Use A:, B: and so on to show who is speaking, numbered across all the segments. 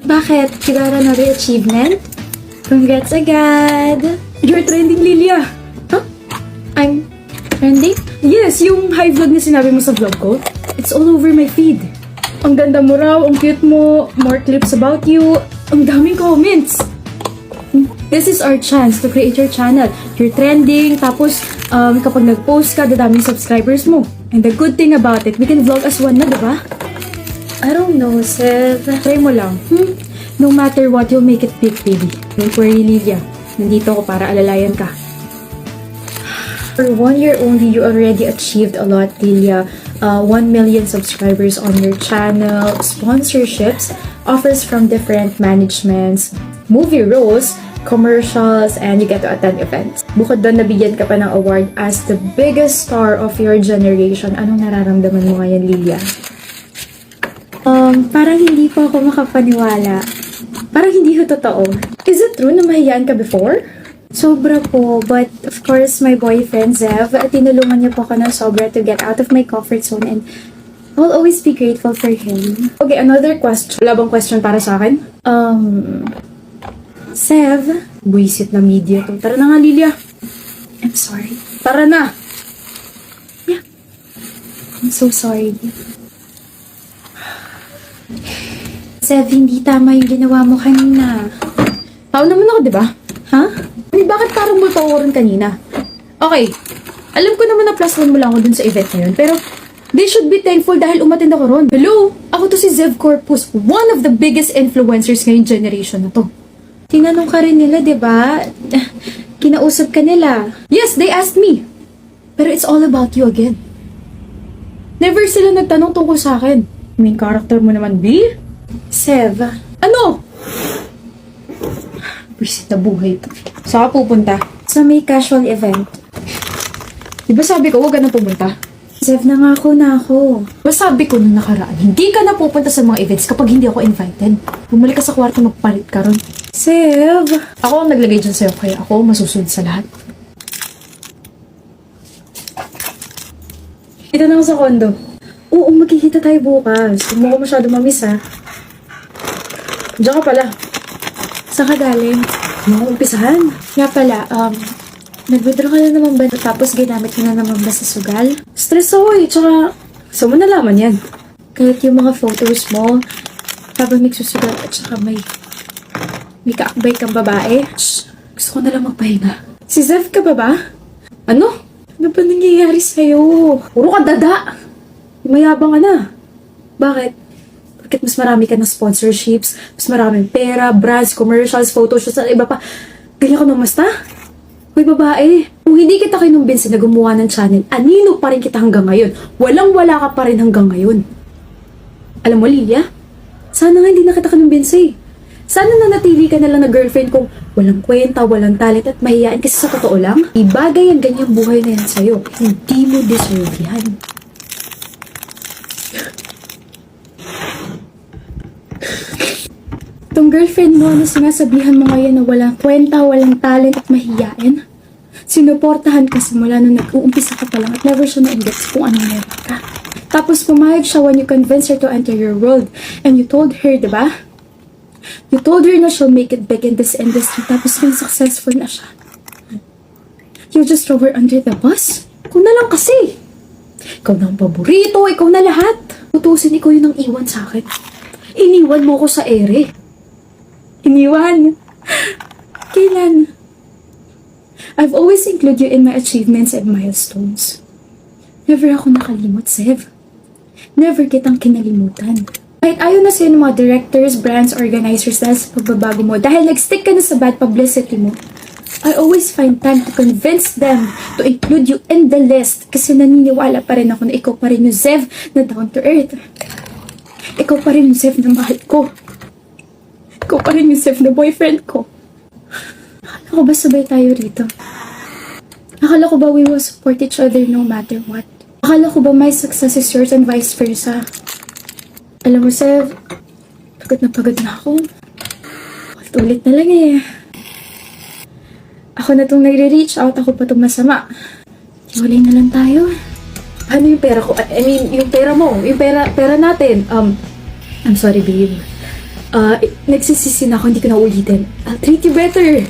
A: Bakit? You got another achievement? Congrats agad!
B: You're trending, Lilia!
A: Huh? I'm trending?
B: Yes, yung high vlog na sinabi mo sa vlog ko. It's all over my feed. Ang ganda mo raw, ang cute mo, more clips about you, ang daming comments. This is our chance to create your channel. You're trending, tapos kapag nag-post ka, dadaming subscribers mo. And the good thing about it, we can vlog as one na, diba?
A: I don't know, Sev.
B: Try mo lang. No matter what, you'll make it big, baby. Don't worry, Lilia. Nandito ako para alalayan ka.
A: For 1 year only, you already achieved a lot, Lilia. 1 million subscribers on your channel, sponsorships, offers from different managements, movie roles, commercials, and you get to attend events. Bukod doon, nabigyan ka pa ng award as the biggest star of your generation. Anong nararamdaman mo ngayon, Lilia? Parang hindi po ako makapaniwala. Parang hindi ko totoo.
B: Is it true na mahiyaan ka before?
A: Sobra po, but of course, my boyfriend Zev, tinulungan niya po ako ng sobra to get out of my comfort zone and I'll always be grateful for him.
B: Okay, another question. Wala bang question para sa akin?
A: Zev,
B: Buisit na media to. Tara na nga, Lilia.
A: I'm sorry.
B: Tara na!
A: Yeah. I'm so sorry. Zev, hindi tama yung ginawa mo kanina.
B: Tao naman ako, di ba?
A: Ha?
B: Ay, bakit parang multo ako rin kanina? Okay, alam ko naman na plus one mo lang ako dun sa event na yun, pero they should be thankful dahil umattend ako ron. Hello? Ako to si Zev Corpus, one of the biggest influencers ngayong generation na to.
A: Tinanong ka rin nila, di ba? Kinausap ka nila.
B: Yes, they asked me. Pero it's all about you again. Never sila nagtanong tungkol sa akin. Main character mo naman, B?
A: Zev,
B: Ano? Bisit na buhay to. Saan ka pupunta?
A: sa may casual event.
B: Di ba sabi ko, huwag ka na pumunta?
A: Zev, nangako na ako.
B: Ba sabi ko nung nakaraan, hindi ka na pupunta sa mga events kapag hindi ako invited. Bumalik ka sa kwarto, magpalit ka ron.
A: Zev!
B: Ako ang naglagay dyan sa'yo, kaya ako masusunod sa lahat. Kita na ako sa kondo.
A: Oo, magkikita tayo bukas.
B: Huwag mo ko masyado mamiss, ha? Diyan ka pala.
A: Saan ka galing?
B: Mga umpisahan.
A: Nga pala, nag-withdraw ka na naman ba tapos ginamit mo na naman ba sa sugal?
B: Stress ako eh, tsaka saan mo nalaman yan?
A: Kahit yung mga photos mo, habang nagsusugal at saka may kaakbay kang babae.
B: Shh, gusto ko na lang magpahinga.
A: Si Zev ka ba ba?
B: Ano?
A: Ano ba nangyayari sa'yo?
B: Puro ka dada! Mayabang ka na.
A: Bakit?
B: Bakit mas marami ka ng sponsorships, mas maraming pera, brands, commercials, photoshoots, at iba pa. Ganyan ka namasta? Hoy babae, kung hindi kita kinumbinsi na gumawa ng channel, anino pa rin kita hanggang ngayon. Walang-wala ka pa rin hanggang ngayon. Alam mo, Lilia, sana nga hindi na kita kinumbinsi. Sana nanatili ka na lang na girlfriend kung walang kwenta, walang talent at mahihain kasi sa totoo lang, ibagay ang ganyang buhay na yan sa'yo. Hindi mo deserve yan.
A: Itong girlfriend mo na sinasabihan mo ngayon na walang kwenta, walang talent at mahiyain, sinuportahan ka simula nung nag-uumpisa ka pa lang at never siya na-index kung anong meron ka. Tapos pumayag siya when you convinced her to enter your world and you told her, diba? You told her na she'll make it big in this industry tapos when successful na siya. You just throw her under the bus?
B: Ikaw na lang kasi. Ikaw na ang paborito, ikaw na lahat. Tutusin, ikaw yun ang iwan sa akin. Iniwan mo ko sa ere.
A: Iniwan. Kailan? I've always included you in my achievements and milestones. Never ako nakalimot, Zev. Never kitang kinalimutan. Kahit ayaw na sa'yo ng mga directors, brands, organizers dahil sa pagbabago mo, dahil nag-stick ka na sa bad publicity mo, I always find time to convince them to include you in the list kasi naniniwala pa rin ako na ikaw pa rin yung Zev na down to earth. Ikaw pa rin yung Zev na mahal ko. Ikaw pa rin yung Zev na boyfriend ko. Akala ko ba sabay tayo rito? Akala ko ba we will support each other no matter what? Akala ko ba my success is yours and vice versa? Alam mo, Zev, pagod na ako. Ulit na lang eh. Ako na itong nagre-reach out, ako pa itong masama. Hiwalay na lang tayo.
B: Ano yung pera ko? I mean, yung pera mo. Yung pera natin. I'm sorry, babe. Nagsisisi na ako, hindi ko na ulitin. I'll treat you better.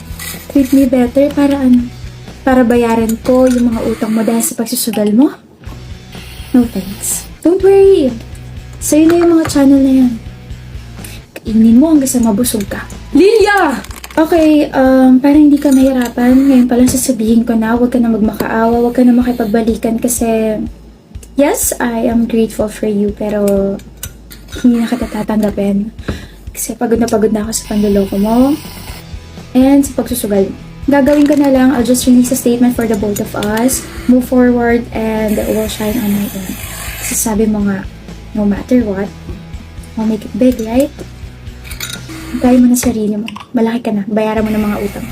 A: Treat me better para ano? Para bayaran ko yung mga utang mo dahil sa pagsusugal mo? No thanks. Don't worry. Sa'yo na yung mga channel na yan. Kainin mo hanggang sa mabusog ka.
B: Lilia!
A: Okay, para hindi ka mahirapan, ngayon pa lang sasabihin ko na huwag ka na magmakaawa, huwag ka na makipagbalikan kasi yes, I am grateful for you pero hindi na kita tatanggapin. Kasi pagod na ako sa panloloko mo and sa pagsusugal mo. Gagawin ko na lang, I'll just release a statement for the both of us, move forward, and we'll shine on my own. Kasi sabi mo nga, no matter what, I'll make it big, right? Kaya mo na sarili mo. Malaki ka na. Bayaran mo ng mga utang.